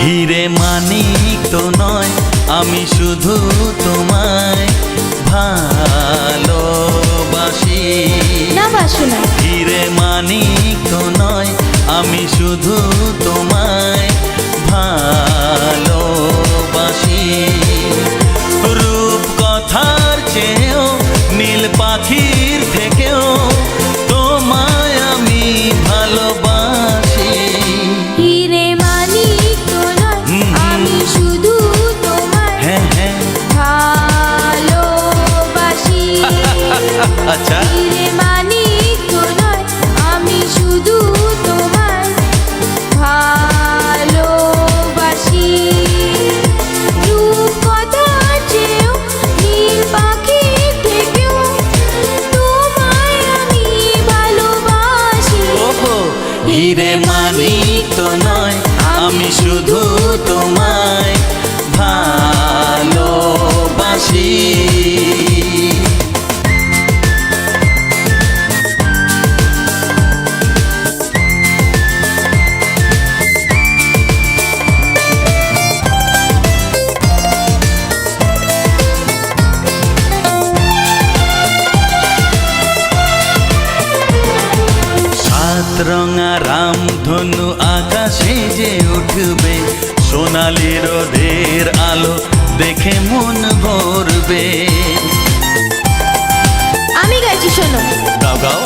হিরে মানিক তো নয়, আমি শুধু তোমায় ভালোবাসি। না বাসো না। হিরে মানিক তো নয়, আমি শুধু তোমায় ভালোবাসি। রূপ কথার চেয়েও নীল পাখির থেকেও তোমায় আমি ভালোবাসি। হিরে মানিক তো নয়, আমি শুধু তোমায় ভালোবাসি। আচ্ছা, হিরে মানিক তো নয়, আমি শুধু তোমায় ভালোবাসি। রূপ কথার চেয়েও নীল পাখির থেকেও তোমায় আমি ভালোবাসি। ওহো, হিরে মানিক তো নয়, আমি শুধু তোমায় ভালোবাসি। রঙা রামধনু আকাশে যে উঠবে, সোনালি রোদের আলো দেখে মন ভরবে। আমি গাইছি, শোনো। গাও গাও।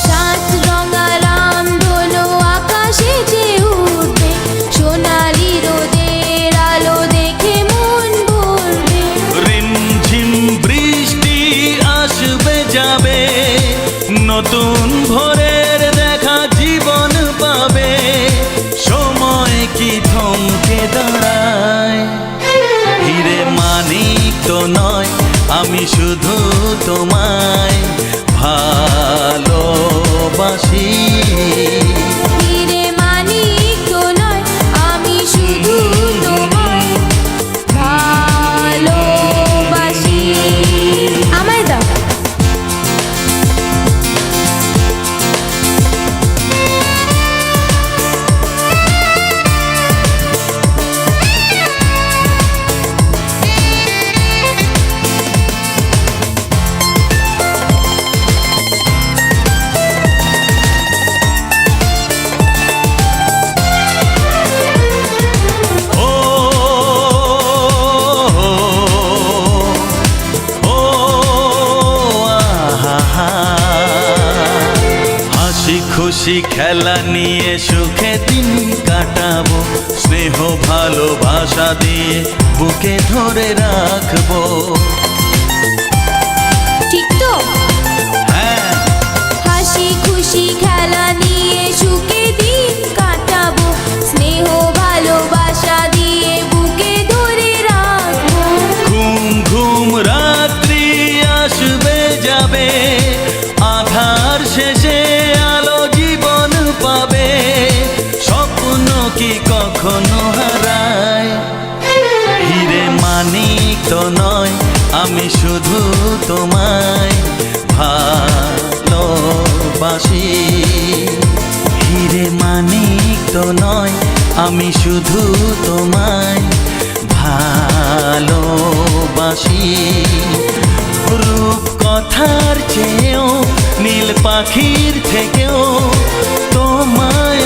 সাত রঙা রামধনু আকাশে যে উঠবে, সোনালি রোদের আলো দেখে মন ভরবে। রিমঝিম বৃষ্টি আসবে যাবে, নতুন ভোরের দেখা জীবন পাবে। সময় কি থমকে দাঁড়ায়? হিরে মানিক তো নয়, আমি শুধু তোমায় ভালোবাসি। হিরে মানিক তো নয়, আমি শুধু তোমায় ভালোবাসি। আমায় দাও। খুশি খেলা নিয়ে সুখে দিন কাটাবো, স্নেহ ভালোবাসা দিয়ে বুকে ধরে রাখবো। ঠিক তো? হ্যাঁ। হাসি খুশি খেলা নিয়ে সুখে দিন কাটাবো, স্নেহ ভালোবাসা দিয়ে বুকে ধরে রাখবো। ঘুম ঘুম রাত্রি আসবে যাবে, আধার শেষে আলো জীবন পাবে। স্বপ্ন কি কখনো হারায়? হিরে মানিক তো নয়, আমি শুধু তোমায় ভালোবাসি। হিরে মানিক তো নয়, আমি শুধু তোমায় ভালোবাসি। রূপ কথার চেয়েও নীল পাখির থেকেও তোমায়